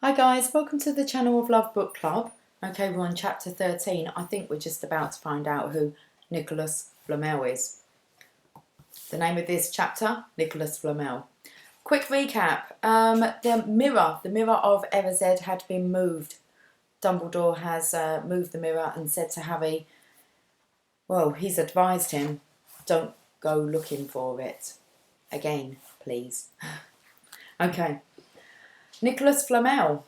Hi guys, welcome to the Channel of Love Book Club. Okay, we're on chapter 13. I think we're just about to find out who Nicolas Flamel is. The name of this chapter, Nicolas Flamel. Quick recap. The mirror of Erzed had been moved. Dumbledore has moved the mirror and said to Harry, well, he's advised him, don't go looking for it. Again, please. Okay. Nicolas Flamel.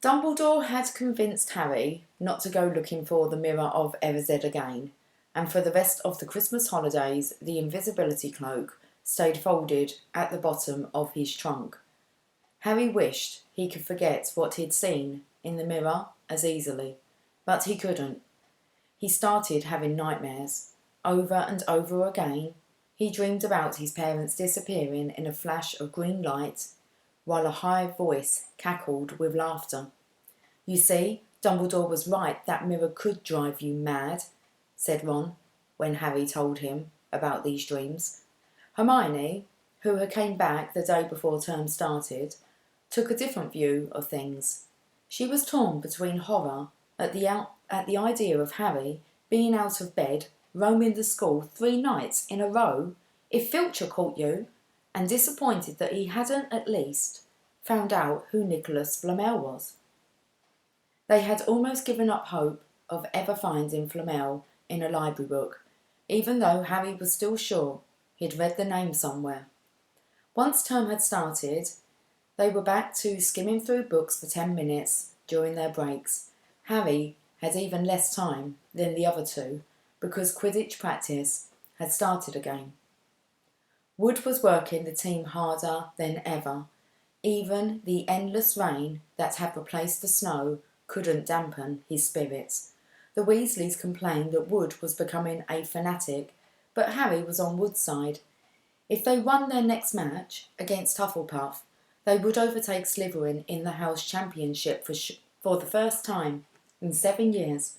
Dumbledore had convinced Harry not to go looking for the mirror of Erzed again, and for the rest of the Christmas holidays the invisibility cloak stayed folded at the bottom of his trunk. Harry wished he could forget what he'd seen in the mirror as easily, but he couldn't. He started having nightmares. Over and over again, he dreamed about his parents disappearing in a flash of green light, while a high voice cackled with laughter. You see, Dumbledore was right, that mirror could drive you mad, said Ron, when Harry told him about these dreams. Hermione, who had came back the day before term started, took a different view of things. She was torn between horror at the idea of Harry being out of bed, roaming the school 3 nights in a row, if Filcher caught you, and disappointed that he hadn't at least found out who Nicolas Flamel was. They had almost given up hope of ever finding Flamel in a library book, even though Harry was still sure he'd read the name somewhere. Once term had started, they were back to skimming through books for 10 minutes during their breaks. Harry had even less time than the other two because Quidditch practice had started again. Wood was working the team harder than ever. Even the endless rain that had replaced the snow couldn't dampen his spirits. The Weasleys complained that Wood was becoming a fanatic, but Harry was on Wood's side. If they won their next match against Hufflepuff, they would overtake Slytherin in the House Championship for the first time in 7 years.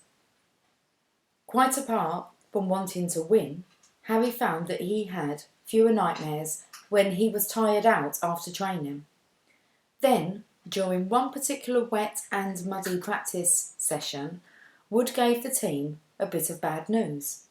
Quite apart from wanting to win, Harry found that he had fewer nightmares when he was tired out after training. Then, during one particular wet and muddy practice session, Wood gave the team a bit of bad news.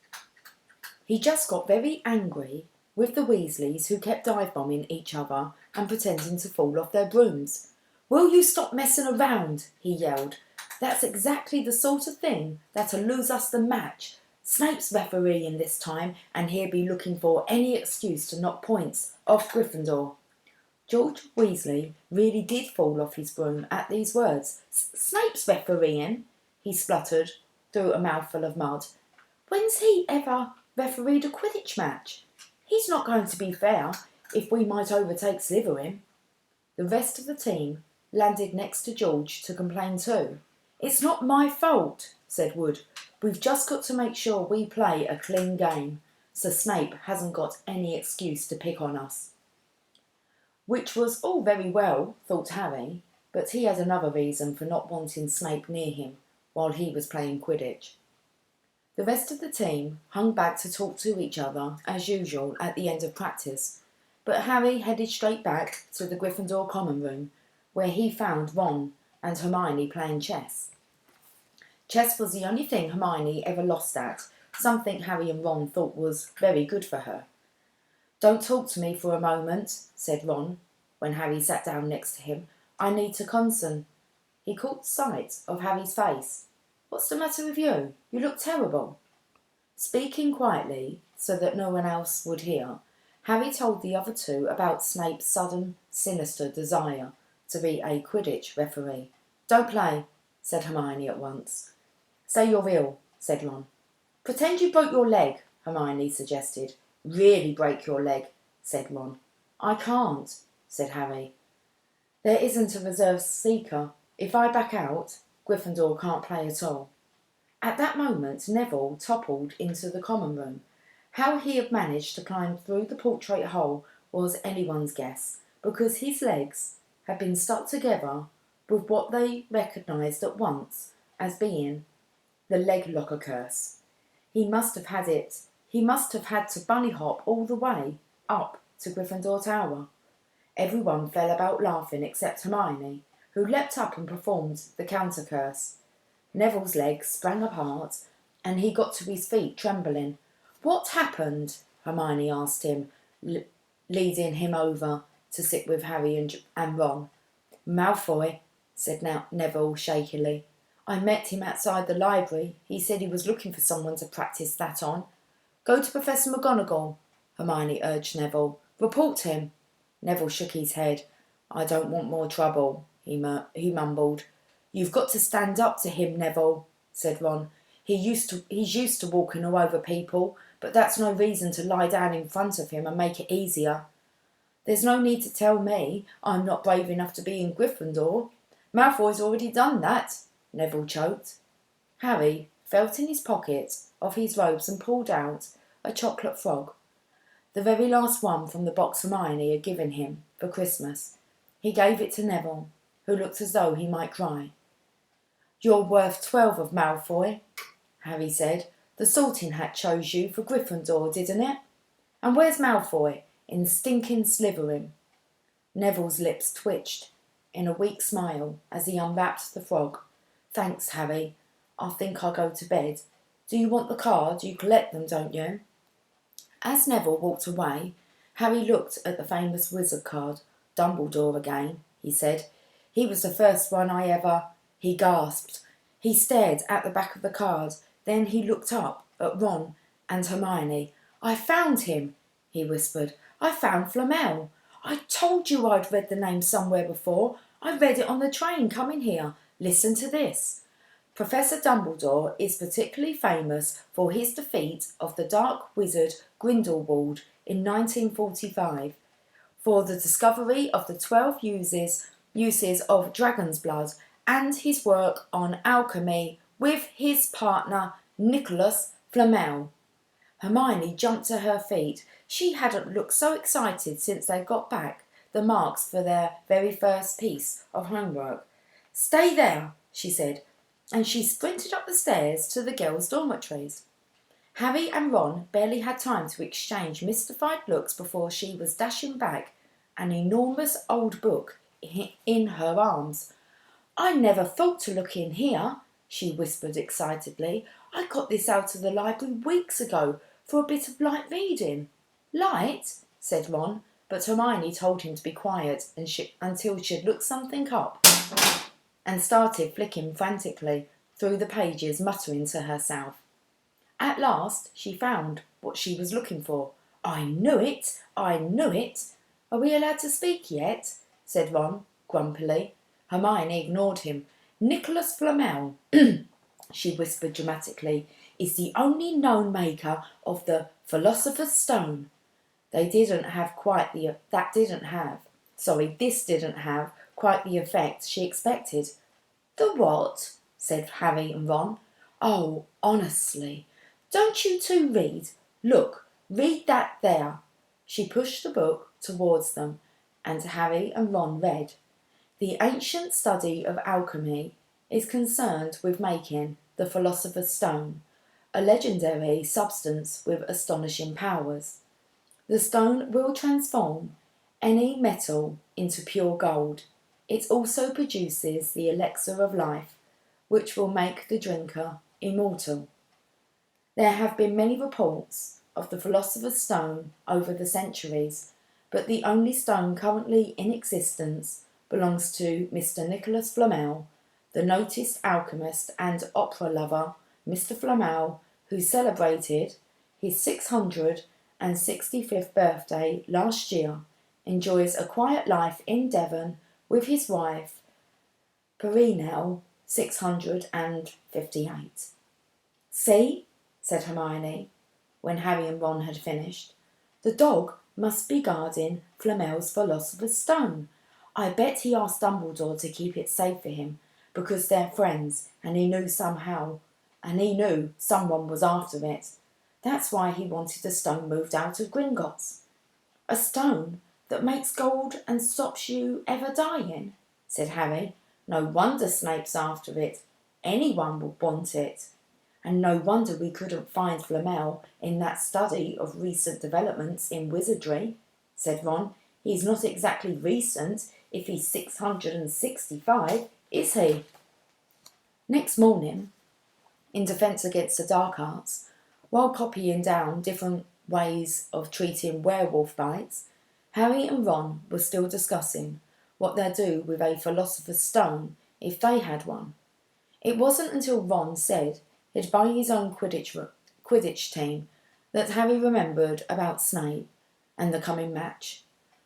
He just got very angry with the Weasleys, who kept dive-bombing each other and pretending to fall off their brooms. "Will you stop messing around?" he yelled. "That's exactly the sort of thing that'll lose us the match. Snape's refereeing this time, and he'll be looking for any excuse to knock points off Gryffindor." George Weasley really did fall off his broom at these words. "Snape's refereeing?" he spluttered through a mouthful of mud. "When's he ever refereed a Quidditch match? He's not going to be fair if we might overtake Slytherin." The rest of the team landed next to George to complain too. "It's not my fault," said Wood. "We've just got to make sure we play a clean game, so Snape hasn't got any excuse to pick on us." Which was all very well, thought Harry, but he had another reason for not wanting Snape near him while he was playing Quidditch. The rest of the team hung back to talk to each other as usual at the end of practice, but Harry headed straight back to the Gryffindor common room, where he found Ron and Hermione playing chess. Chess was the only thing Hermione ever lost at, something Harry and Ron thought was very good for her. "Don't talk to me for a moment," said Ron, when Harry sat down next to him. "I need to concentrate." He caught sight of Harry's face. "What's the matter with you? You look terrible." Speaking quietly, so that no one else would hear, Harry told the other two about Snape's sudden, sinister desire to be a Quidditch referee. "Don't play," said Hermione at once. "Say you're ill," said Ron. "Pretend you broke your leg," Hermione suggested. "Really break your leg," said Ron. "I can't," said Harry. "There isn't a reserve seeker. If I back out, Gryffindor can't play at all." At that moment, Neville toppled into the common room. How he had managed to climb through the portrait hole was anyone's guess, because his legs had been stuck together with what they recognised at once as being the leg locker curse. He must have had to bunny hop all the way up to Gryffindor Tower. Everyone fell about laughing except Hermione, who leapt up and performed the counter-curse. Neville's legs sprang apart, and he got to his feet trembling. "What happened?" Hermione asked him, leading him over to sit with Harry and Ron. "Malfoy," said Neville shakily. "I met him outside the library. He said he was looking for someone to practice that on." "Go to Professor McGonagall," Hermione urged Neville. "Report him." Neville shook his head. "I don't want more trouble," he mumbled. "You've got to stand up to him, Neville," said Ron. He's used to walking all over people, but that's no reason to lie down in front of him and make it easier. "There's no need to tell me I'm not brave enough to be in Gryffindor. Malfoy's already done that," Neville choked. Harry felt in his pocket of his robes and pulled out a chocolate frog, the very last one from the box Hermione had given him for Christmas. He gave it to Neville, who looked as though he might cry. "You're worth 12 of Malfoy," Harry said. "The Sorting Hat chose you for Gryffindor, didn't it? And where's Malfoy? In stinking Slytherin." Neville's lips twitched in a weak smile as he unwrapped the frog. "Thanks, Harry. I think I'll go to bed. Do you want the card? You collect them, don't you?" As Neville walked away, Harry looked at the famous wizard card. "Dumbledore again," he said. "He was the first one I ever—" He gasped. He stared at the back of the card. Then he looked up at Ron and Hermione. "I found him," he whispered. "I found Flamel. I told you I'd read the name somewhere before. I read it on the train coming here. Listen to this. Professor Dumbledore is particularly famous for his defeat of the dark wizard Grindelwald in 1945, for the discovery of the 12 uses of dragon's blood, and his work on alchemy with his partner Nicolas Flamel." Hermione jumped to her feet. She hadn't looked so excited since they got back the marks for their very first piece of homework. "Stay there," she said, and she sprinted up the stairs to the girls' dormitories. Harry and Ron barely had time to exchange mystified looks before she was dashing back, an enormous old book in her arms. "I never thought to look in here," she whispered excitedly. "I got this out of the library weeks ago for a bit of light reading." "Light?" said Ron, but Hermione told him to be quiet until she'd looked something up, and started flicking frantically through the pages, muttering to herself. At last she found what she was looking for. "I knew it! I knew it!" "Are we allowed to speak yet?" said Ron grumpily. Hermione ignored him. "Nicolas Flamel," she whispered dramatically, "is the only known maker of the Philosopher's Stone." This didn't have quite the effect she expected. "The what?" said Harry and Ron. "Oh, honestly, don't you two read? Look, read that there." She pushed the book towards them, and Harry and Ron read. "The ancient study of alchemy is concerned with making the Philosopher's Stone, a legendary substance with astonishing powers. The stone will transform any metal into pure gold. It also produces the elixir of life, which will make the drinker immortal. There have been many reports of the Philosopher's Stone over the centuries, but the only stone currently in existence belongs to Mr. Nicolas Flamel, the noted alchemist and opera lover. Mr. Flamel, who celebrated his 665th birthday last year, enjoys a quiet life in Devon with his wife, Perenelle, 658. "See," said Hermione, when Harry and Ron had finished. "The dog must be guarding Flamel's Philosopher's Stone. I bet he asked Dumbledore to keep it safe for him, because they're friends, and he knew someone was after it. That's why he wanted the stone moved out of Gringotts." "A stone that makes gold and stops you ever dying?" said Harry. "No wonder Snape's after it. Anyone would want it. And no wonder we couldn't find Flamel in that study of recent developments in wizardry," said Ron. He's not exactly recent if he's 665, is he? Next morning, in defence against the dark arts, while copying down different ways of treating werewolf bites, Harry and Ron were still discussing what they'd do with a philosopher's stone if they had one. It wasn't until Ron said he'd buy his own Quidditch team that Harry remembered about Snape and the coming match.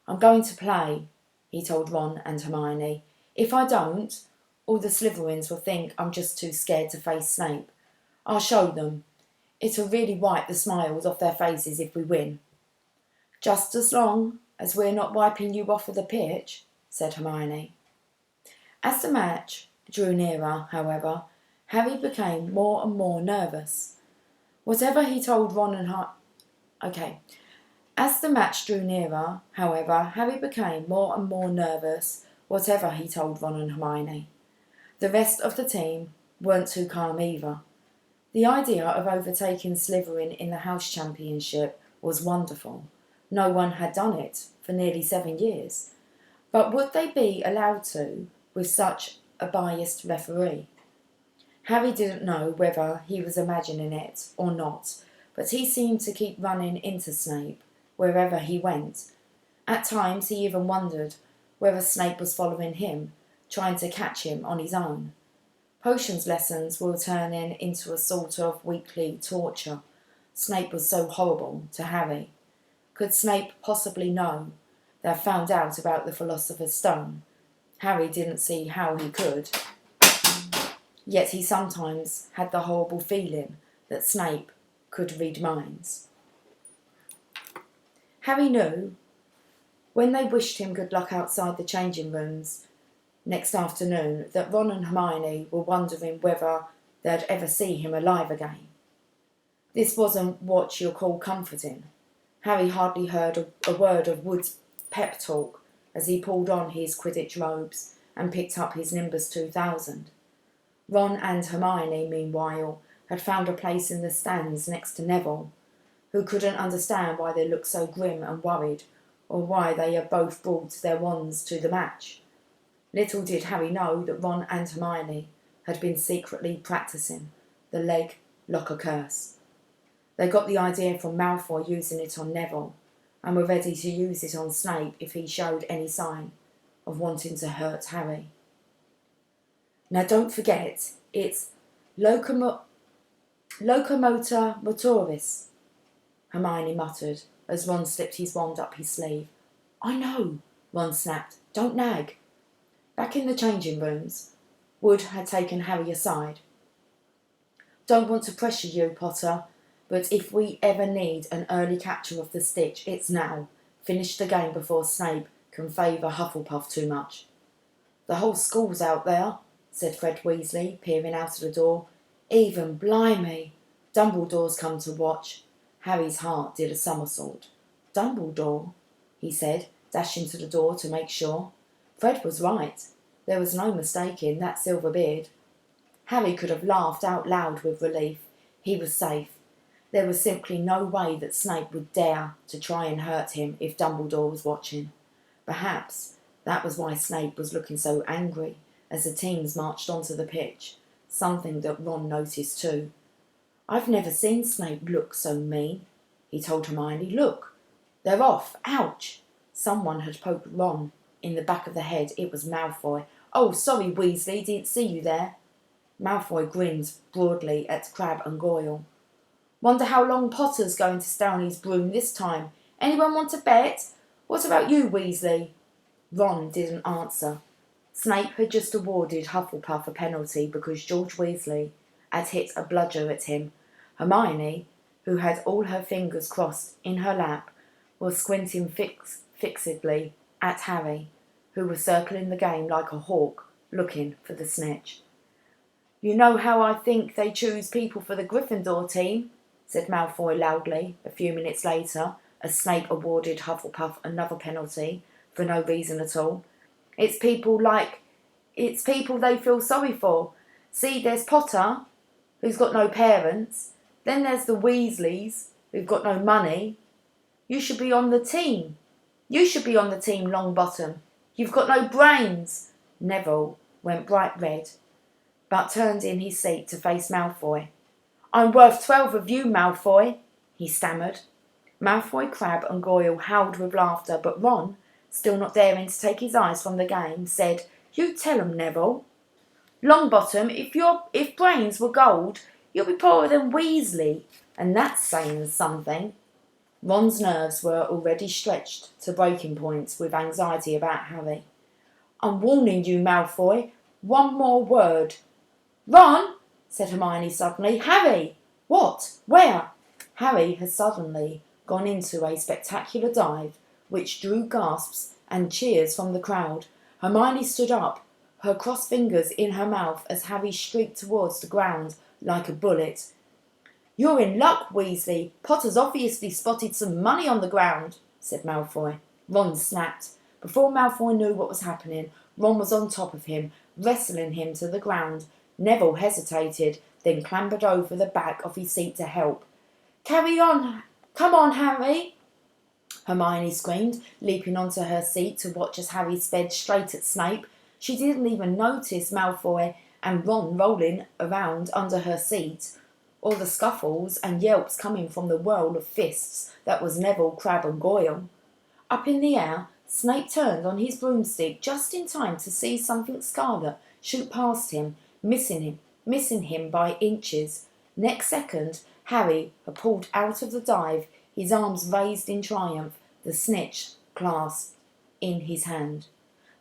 "I'm going to play," he told Ron and Hermione. "If I don't, all the Slytherins will think I'm just too scared to face Snape. I'll show them. It'll really wipe the smiles off their faces if we win." "Just as long as we're not wiping you off of the pitch," said Hermione. As the match drew nearer, however, Harry became more and more nervous. Whatever he told Ron and As the match drew nearer, however, Harry became more and more nervous, whatever he told Ron and Hermione. The rest of the team weren't too calm either. The idea of overtaking Slytherin in the House Championship was wonderful. No one had done it for nearly 7 years. But would they be allowed to with such a biased referee? Harry didn't know whether he was imagining it or not, but he seemed to keep running into Snape wherever he went. At times he even wondered whether Snape was following him, trying to catch him on his own. Potions lessons were turning into a sort of weekly torture. Snape was so horrible to Harry. Could Snape possibly know they had found out about the Philosopher's Stone? Harry didn't see how he could. Yet he sometimes had the horrible feeling that Snape could read minds. Harry knew when they wished him good luck outside the changing rooms next afternoon that Ron and Hermione were wondering whether they'd ever see him alive again. This wasn't what you'll call comforting. Harry hardly heard a word of Wood's pep talk as he pulled on his Quidditch robes and picked up his Nimbus 2000. Ron and Hermione, meanwhile, had found a place in the stands next to Neville, who couldn't understand why they looked so grim and worried, or why they had both brought their wands to the match. Little did Harry know that Ron and Hermione had been secretly practising the leg locker curse. They got the idea from Malfoy using it on Neville, and were ready to use it on Snape if he showed any sign of wanting to hurt Harry. "Now don't forget, it's locomotor motoris," Hermione muttered as Ron slipped his wand up his sleeve. "I know," Ron snapped. "Don't nag." Back in the changing rooms, Wood had taken Harry aside. "Don't want to pressure you, Potter, but if we ever need an early capture of the Stitch, it's now. Finish the game before Snape can favour Hufflepuff too much." "The whole school's out there," said Fred Weasley, peering out of the door. "Even blimey, Dumbledore's come to watch." Harry's heart did a somersault. "Dumbledore?" he said, dashing to the door to make sure. Fred was right. There was no mistaking that silver beard. Harry could have laughed out loud with relief. He was safe. There was simply no way that Snape would dare to try and hurt him if Dumbledore was watching. Perhaps that was why Snape was looking so angry as the teams marched onto the pitch, something that Ron noticed too. "I've never seen Snape look so mean," he told Hermione. "Look, they're off. Ouch!" Someone had poked Ron in the back of the head. It was Malfoy. "Oh, sorry, Weasley, didn't see you there." Malfoy grinned broadly at Crabbe and Goyle. "Wonder how long Potter's going to stay on his broom this time. Anyone want to bet? What about you, Weasley?" Ron didn't answer. Snape had just awarded Hufflepuff a penalty because George Weasley had hit a bludger at him. Hermione, who had all her fingers crossed in her lap, was squinting fixedly at Harry, who was circling the game like a hawk, looking for the snitch. "You know how I think they choose people for the Gryffindor team," said Malfoy loudly a few minutes later, as Snape awarded Hufflepuff another penalty for no reason at all. It's people they feel sorry for. See, there's Potter, who's got no parents. Then there's the Weasleys, who've got no money. You should be on the team." You should be on the team Longbottom. You've got no brains. Neville went bright red, but turned in his seat to face Malfoy. I'm worth 12 of you, Malfoy, he stammered. Malfoy, Crabbe and Goyle howled with laughter, but Ron, still not daring to take his eyes from the game, said, You tell 'em, Neville. Longbottom, if brains were gold, you'll be poorer than Weasley, and that's saying something. Ron's nerves were already stretched to breaking points with anxiety about Harry. I'm warning you, Malfoy. One more word. Ron, said Hermione suddenly. Harry! What? Where? Harry had suddenly gone into a spectacular dive, which drew gasps and cheers from the crowd. Hermione stood up, her crossed fingers in her mouth as Harry streaked towards the ground like a bullet. You're in luck, Weasley. Potter's obviously spotted some money on the ground, said Malfoy. Ron snapped. Before Malfoy knew what was happening, Ron was on top of him, wrestling him to the ground. Neville hesitated, then clambered over the back of his seat to help. Carry on! Come on, Harry! Hermione screamed, leaping onto her seat to watch as Harry sped straight at Snape. She didn't even notice Malfoy and Ron rolling around under her seat, or the scuffles and yelps coming from the whirl of fists that was Neville, Crabbe and Goyle. Up in the air, Snape turned on his broomstick just in time to see something scarlet shoot past him, missing him by inches. Next second, Harry had pulled out of the dive, his arms raised in triumph, the snitch clasped in his hand.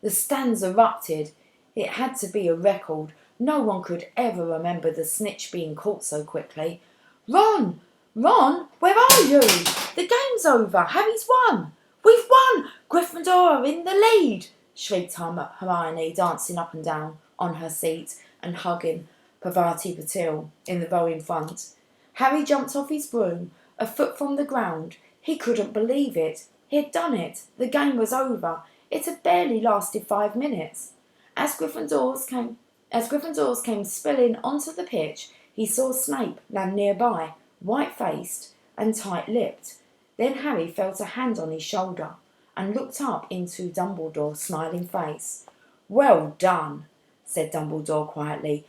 The stands erupted. It had to be a record. No one could ever remember the snitch being caught so quickly. Ron! Ron, where are you? The game's over. Harry's won. We've won! Gryffindor are in the lead, shrieked Hermione, dancing up and down on her seat and hugging Parvati Patil in the row in front. Harry jumped off his broom, a foot from the ground. He couldn't believe it. He had done it. The game was over. It had barely lasted 5 minutes. As Gryffindors came spilling onto the pitch, he saw Snape land nearby, white-faced and tight-lipped. Then Harry felt a hand on his shoulder and looked up into Dumbledore's smiling face. Well done, said Dumbledore quietly.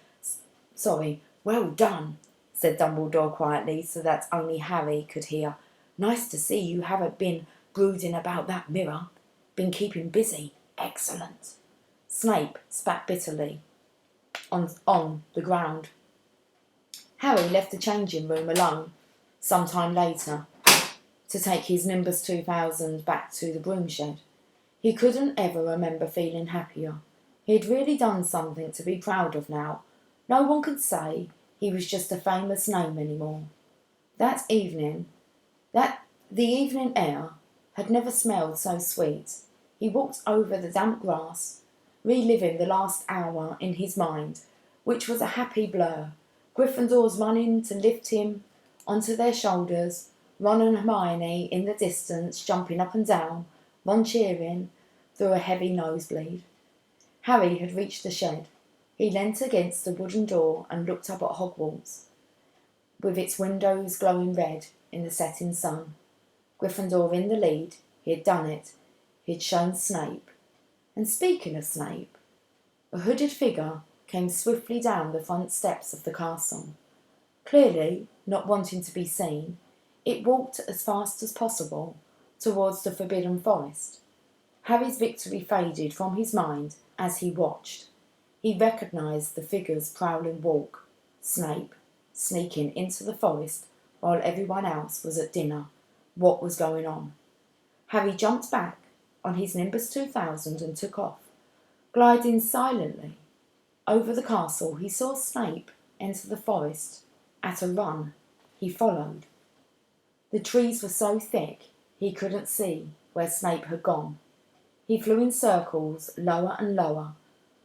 Well done, said Dumbledore quietly so that only Harry could hear. Nice to see you haven't been brooding about that mirror. Been keeping busy. Excellent. Snape spat bitterly on the ground. Harry left the changing room alone some time later to take his Nimbus 2000 back to the broom shed. He couldn't ever remember feeling happier. He had really done something to be proud of now. No one could say he was just a famous name anymore. The evening air had never smelled so sweet. He walked over the damp grass, reliving the last hour in his mind, which was a happy blur. Gryffindors running to lift him onto their shoulders, Ron and Hermione in the distance jumping up and down, Ron cheering through a heavy nosebleed. Harry had reached the shed. He leant against the wooden door and looked up at Hogwarts, with its windows glowing red in the setting sun. Gryffindor in the lead. He had done it. He had shown Snape. And speaking of Snape, a hooded figure came swiftly down the front steps of the castle. Clearly not wanting to be seen, it walked as fast as possible towards the Forbidden Forest. Harry's victory faded from his mind as he watched. He recognised the figure's prowling walk. Snape, sneaking into the forest while everyone else was at dinner. What was going on? Harry jumped back on his Nimbus 2000 and took off. Gliding silently over the castle, he saw Snape enter the forest at a run. He followed. The trees were so thick he couldn't see where Snape had gone. He flew in circles, lower and lower,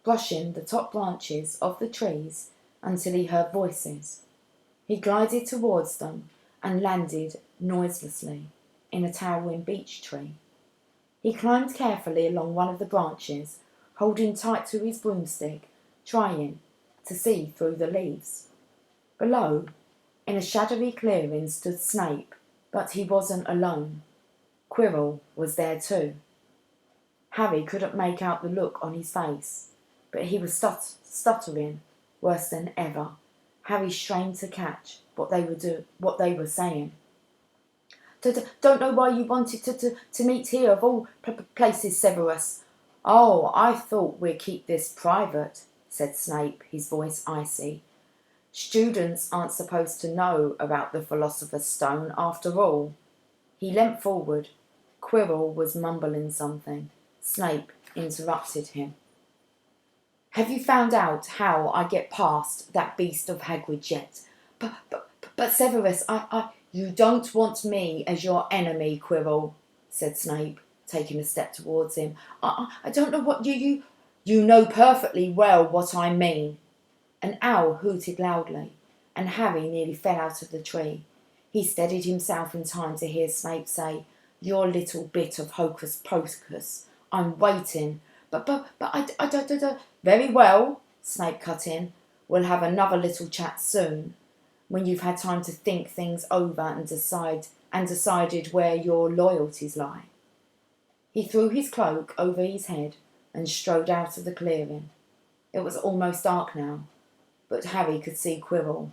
brushing the top branches of the trees until he heard voices. He glided towards them and landed noiselessly in a towering beech tree. He climbed carefully along one of the branches, holding tight to his broomstick, trying to see through the leaves. Below, in a shadowy clearing, stood Snape, but he wasn't alone. Quirrell was there too. Harry couldn't make out the look on his face, but he was stuttering worse than ever. Harry strained to catch what they were saying. Don't know why you wanted to meet here of all places, Severus. Oh, I thought we'd keep this private, said Snape, his voice icy. Students aren't supposed to know about the Philosopher's Stone after all. He leant forward. Quirrell was mumbling something. Snape interrupted him. Have you found out how I get past that beast of Hagrid yet? But Severus, you don't want me as your enemy, Quirrell, said Snape, taking a step towards him. I don't know what you know perfectly well what I mean. An owl hooted loudly, and Harry nearly fell out of the tree. He steadied himself in time to hear Snape say, Your little bit of hocus pocus. I'm waiting. But I don't. Very well, Snape cut in. We'll have another little chat soon, when you've had time to think things over and decided where your loyalties lie. He threw his cloak over his head and strode out of the clearing. It was almost dark now, but Harry could see Quirrell,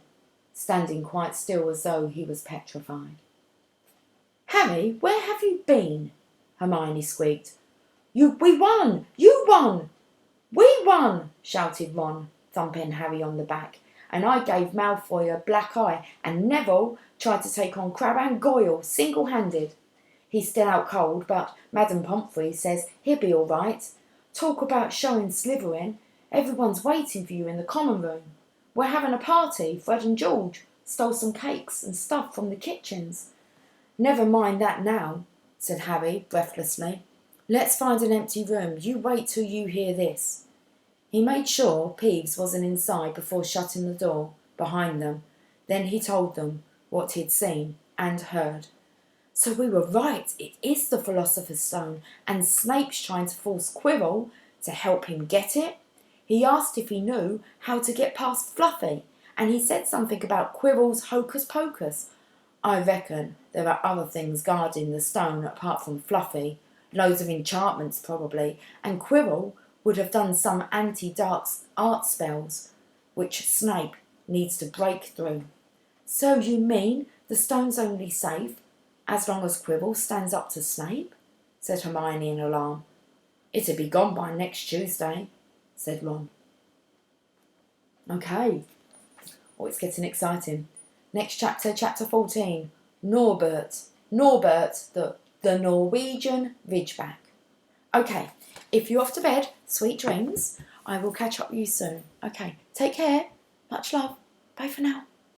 standing quite still as though he was petrified. Harry, where have you been? Hermione squeaked. We won! You won! We won! Shouted Ron, thumping Harry on the back. And I gave Malfoy a black eye, and Neville tried to take on Crabbe and Goyle single-handed. He's still out cold, but Madame Pomfrey says he'll be all right. Talk about showing Slytherin. Everyone's waiting for you in the common room. We're having a party. Fred and George stole some cakes and stuff from the kitchens. Never mind that now, said Harry breathlessly. Let's find an empty room. You wait till you hear this. He made sure Peeves wasn't inside before shutting the door behind them. Then he told them what he'd seen and heard. So we were right. It is the Philosopher's Stone, and Snape's trying to force Quirrell to help him get it. He asked if he knew how to get past Fluffy, and he said something about Quirrell's hocus pocus. I reckon there are other things guarding the stone apart from Fluffy. Loads of enchantments probably, and Quirrell would have done some anti-dark art spells, which Snape needs to break through. So you mean the stone's only safe as long as Quirrell stands up to Snape? Said Hermione in alarm. It'll be gone by next Tuesday, said Ron. Okay. Oh, it's getting exciting. Next chapter, chapter 14. Norbert, the Norwegian Ridgeback. Okay, if you're off to bed, sweet dreams. I will catch up with you soon. Okay, take care. Much love. Bye for now.